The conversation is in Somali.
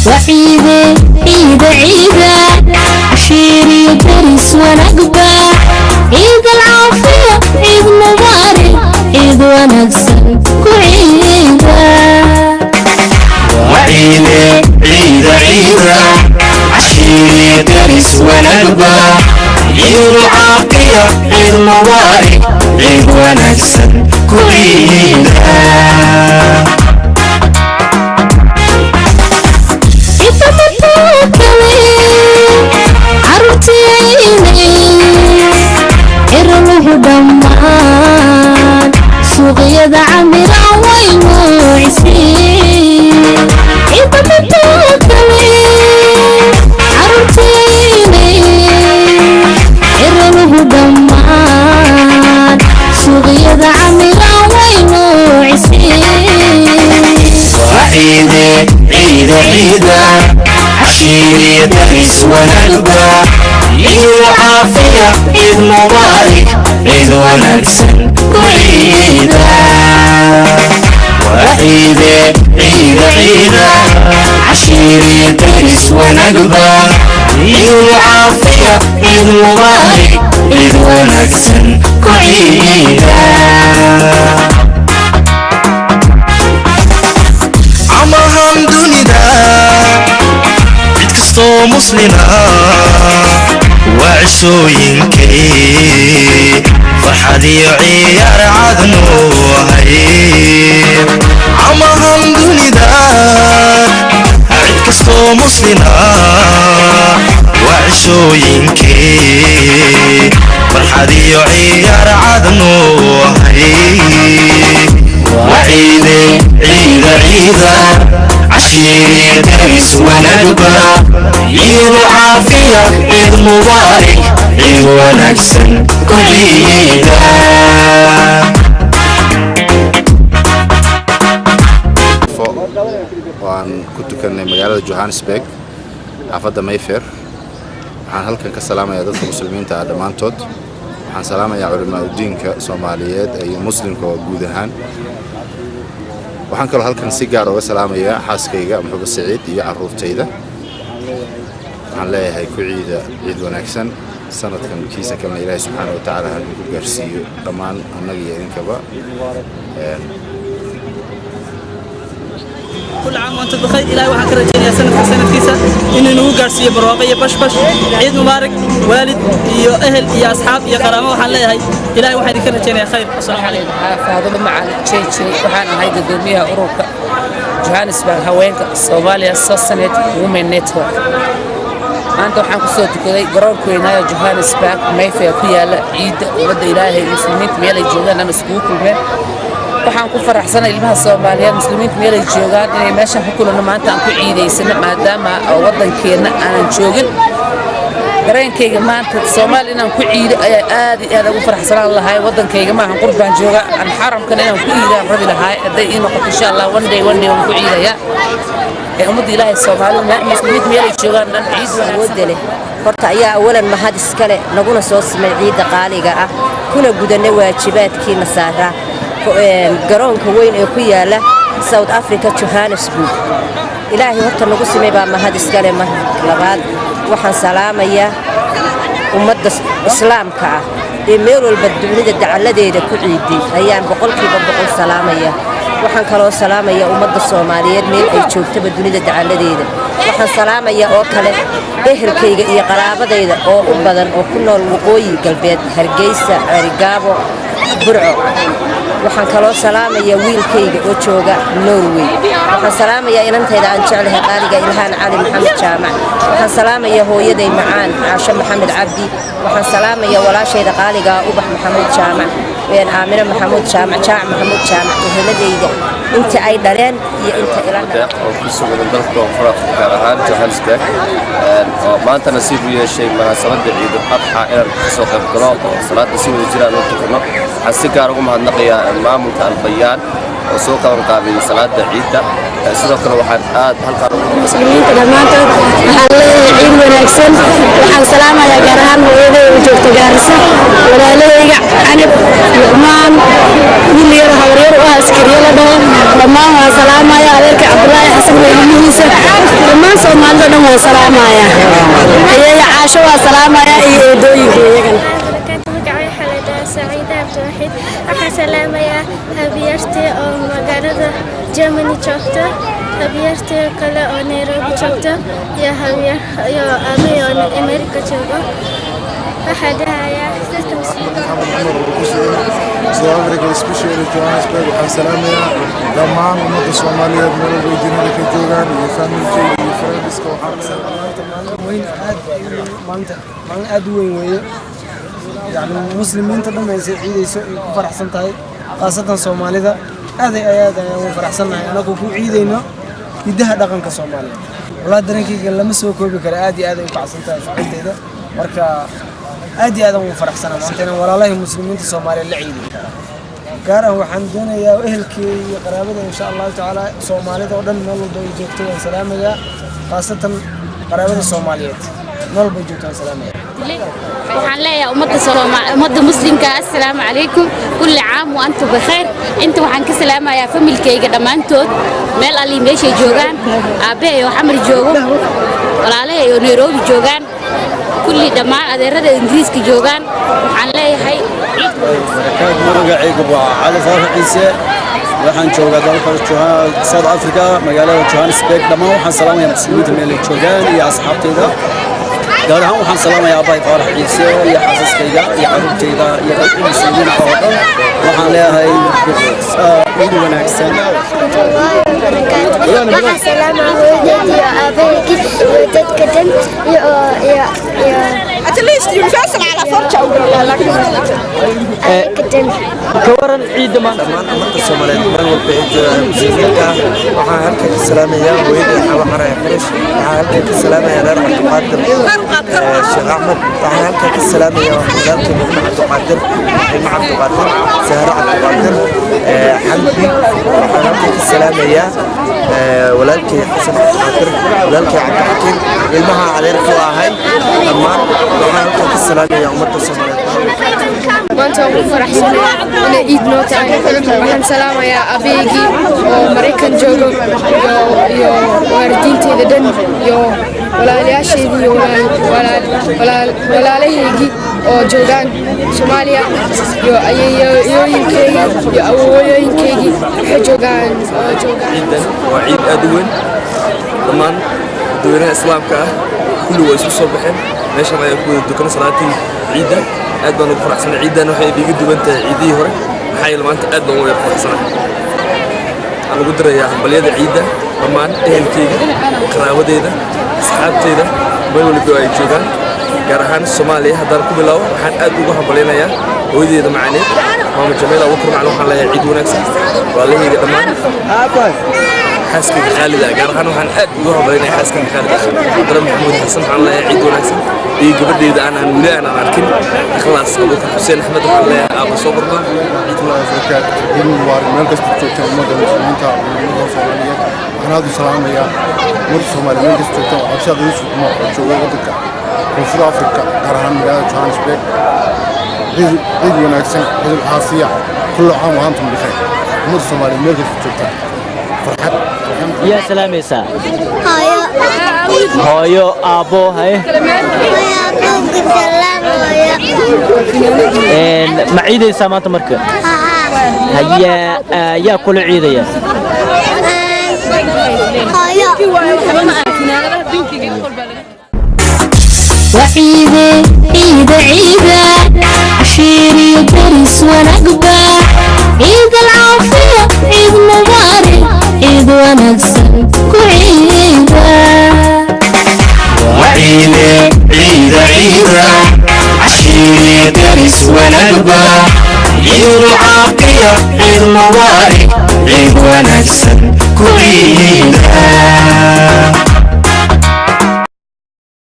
وعيدة عيدة عيدة عشيري درس ونقبة عيد العافية عيد مبارك عيد ونكسر كعيدة وعيدة عيدة عيدة عشيري درس ونقبة عيد العافية عيد مبارك عيد ونكسر كعيدة دمان سوقيا عمرا وينوعسين إذا متوكلي عرفتيني إرنه دمان سوقيا عمرا وينوعسين وعيدة عيدة عيدة عشيري درس ونقبة عيد العافية عيد مبارك عيد ونكسر كعيدة وعيدة عيدة عيدة عشيري درس ونقبة عيد العافية عيد مبارك عيد ونكسر كعيدة عمرهم دنيا عيد كستو مسلمة وعشوينكي فرحدي عيار عدنوهي عمهم دنيا عيد كستو مسلمة وعشوينكي فرحدي عيار عدنوهي وعيدة عيدة عيدة عشيري درس ونقبة عيد العافية عيد مبارك عيد ونكسر كعيدة waan ku tukanay magaalada Johannesburg xaafadda Mayfair waxaan halkan ka salaamayaa dadka muslimiinta ah dhamaantood waxaan salaamayaa culimada diinka Soomaaliyeed iyo muslimka guud ahaan waxaan kaloo halkan si gaar ah uga salaamayaa xaaskayga Maxamed Saciid iyo carruurtayda waxaan leeyahay ku ciid wanaagsan sanadkan kiisa kalena Ilaahay subxaanahu wa ta'aala ha ku gaarsiiyo dhammaan annaga iyo idinkaba كل عام وانتم بخير. إلهي وحنا كرجينا سنة كيسة إنه نوقع برواقية بش عيد مبارك والد يا أهل يا أصحاب يا كرامة وحنا هاي إلهي وحنا كرجينا خير. السلام عليكم. فهذا مع شيء وحنا هاي قدوميها أوروبا جوهانسبرغ هوينك صوماليا سوسنت وومن نتورك أنت وحنا كسوت كذي قرار كوينا جوهانسبرغ ما يفيا فيها عيد ولد إلهي المسلمين ميلا يجونا أنا مسبوق ومن waxaan ku faraxsanahay ilmaha Soomaaliyeed muslimiinta meel ay joogaan inay meeshan ku kulano maanta aan ku ciideysano maadaama wadankeena aanan joogin dareenkayga maanta Soomaaliya inaan ku ciido ayaa aad iyo aad ugu faraxsanaan lahay wadankayga ma ahan qurbaan jooga aan xaramkan inaan ku ciidaan rabi lahay haday ii noqoto insha Allah one day waan ku ciidaya ummadda Ilaahay Soomaaliyeed muslimiinta meel ay joogaan dhan ciid wadale horta ayaa awalan mahad iskale naguna soo samay ciida qaaliga ah kuna gudanay waajibaadkiina saaraa garoonka weyn ee ku yaala South Africa Johannesburg ilaahay horta nagu simay baa mahad iskale labaad waxaan salaamayaa ummadda islaamka ah ee meel walba dunida dacaladeeda ku ciiday ayaan boqolkiiba boqol salaamayaa waxaan kaloo salaamayaa ummadda Soomaaliyeed meel ay joogtaba dunida dacaladeeda waxaan salaamayaa oo kale ehelkayga iyo qaraabadayda oo u badan oo ku nool waqooyi galbeed Hargeysa Arigaabo Burco waxaan kaloo salaamayaa wiilkayga oo jooga Norway waxaan salaamayaa inantayda aan jeclahay qaaliga Ilhaan Cali Maxamed Jaamac waxaan salaamayaa hooyaday macaan Aasha Maxamed Cabdi waxaan salaamayaa walaashayda qaaliga Ubax Maxamed Jaamac Aamina Maxamed Jaamac Maxamed Jaamac eheladayda inta ay dhaleen iyo inta ilaaha oo ku sugan dalka Afrika gaar ahaan Johannesburg oo maanta nasiib u yeeshay munaasabadda Ciid al-Adha ee ka soo qayb galo oo salaada si wada jiraan u tukano waxaan si gaar ugu mahadnaqayaa maamulka Al-Bayaan oo soo qaban qaabiyay salaada ciidda sidoo kale waxaan aad halkaan muslimiinta dhamaantood waxaan leeyahay ciid wanaagsan waxaan salaamayaa gaar ahaan hooyaday oo joogta Gaarisa walaalayga Canab Luqmaan wiil yar hawreer oo askariyo la dhaho dhammaan waan salaamayaa adeerka Cabdullaahi Xasan weylimihiisa dhammaan salaamaya ayay caasho waa salaamaya iyo eedooyinka iyagana سعيدة عبد الوحيد waxaan salaamayaa habyartii oo magaalada Germany joogta habyartii kale oo Nairobi joogta iyo aabay oo America jooga waxaan dhahayaa South Africa especially Johannesburg waxaan salaamayaa dhammaan ummadda Soomaaliyeed meel walba dunida ka joogaan iyo family iyo friends-ka waxaan salaamayaa weyn aad u weyn weeye يعني مسلمين تدم يسعيد يكون فرحسن تاي خاصة صوماليدا هذا آيات أنا فرحسن أنا كوكو عيدينا يدها دقن كصومالي والله درنكي قال لما سوى كوبي كلا آدي هذا يقع سنتاي عيد هذا مركا آدي هذا مو فرحسن أنا ولا الله مسلمين الصومالي اللي عيد كاره وحمدنا يا أهلك يا قرابة إن شاء الله تعالى صوماليدا ودن نلو دو يجوتوا سلام يا خاصة قرابة الصوماليات نلو بيجوتوا سلام يا waxaan leeyahay ummadda muslimka assalaamu calaykum kulli caam wa antum bikhair inta waxaan ka salaamayaa familkayga dhammaantood meel ali meeshay joogaan aabe iyo xamar joogo walaalahay iyo Nairobi joogaan kulli dhammaan adeerada Ingiriiska joogaan waxaan leeyahay magacaygu waa Cali Faarax Ciise waxaan joogaa dalka South Africa magaalada Johannesburg dhammaan waxaan salaamayaa muslimiinta meel ay joogaan iyo asxaabtayda gaar ahaan waxaan salaamayaa Abay Faarax Ciise iyo xaasaskayga iyo carruurtayda iyo dadka muslimiinta oo dhan waxaan leeyahay ciid wanaagsan waxaan salaamayaa hooyadeedii iyo aabaheedii iyo dadka dhan iyo at least universal على فرجة كورن عيد ما مرت الصوماليين من والبيت مسلمينك waxaan halka ka salaamayaa hooyadeed xawa xaray xirish waxaan halka ka salaamayaa reer Cabdiqaadir Sheekh Ahmed waxaan halka ka salaamayaa walaalkay Maxamed Cabdiqaadir Sahra Cabdiqaadir Xamdi waxaan halka ka salaamayaa walaalkay Xasan Cabdiqaadir walaalkay Cabdiqaadir ilmaha adeerku ahay dhammaan waxaan halka ka salaamayaa ummadda Soomaaliyeed maanta waan ku faraxsanahay inay ciid noo tahay waxaan salaamayaa abeygii oo Mareykan joogo iyo waalidiinteyda dhan iyo walaalayaasheedii iyo walaalahaygii oo joogaan Soomaaliya iyo ayeeyooyinkeygii iyo awooyooyinkeygii waxay joogaan ciidan waa ciid aad u weyn dhammaan dadweynaha islaamka ah kulli way isku soo baxeen meeshan ayaa ku dukan salaatii ciidda aad baan ugu faraxsanahay ciidan waxay iga duwan tahay ciidii hore maxaa yeelay maanta aad baan ugu faraxsanahay aan ugu dirayaa hambalyada ciidda dhammaan ehelkayga qaraabadeeda asxaabteyda meel walba ay joogaan gaar ahaan Soomaaliya haddaan ku bilaabo waxaan aad ugu hambaleynayaa hooyadeeda macaaneed maama Jamiila Abubakar macaan waxaan leeyahay ciid wanaagsan walaalahayga dhammaan xaaskayga Khaalida gaar ahaan waxaan aad ugu hambaleynayaa xaaskayga Khaalida Abdullah Maxamuud Xasan waxaan leeyahay ciid wanaagsan iyo gabadheeda aan weli aan arkin ikhlaas Abubakar Xuseen Axmed waxaan leeyahay aaba soo barnaa ciid wanaagsan in waar meel kasta joogta ummadda muslimiinta oo Soomaaliyeed waxaan aad u salaamayaa ummadda Soomaaliyeed meel kasta joogta cabshad Yuusuf Umar oo jooga waddanka koonfur Afrika gaar ahaan magaalada Johannesburg ciid wanaagsan ciid caafiya kullu caam wa antum bikhair ummadda Soomaaliyeed meel kasta joogta farxad يا سلامي سا هايو أبو هاي ما عيد سامات مركب هيا يا كل عيد يا وعيدة عيدة عيدة عشيري درس ونقبة عيد العافية عيد مبارك عيد ونكسر كعيدة وعيدة عيدة عيدة عشيري درس ونقبة عيد العافية عيد مبارك عيد ونكسر كعيدة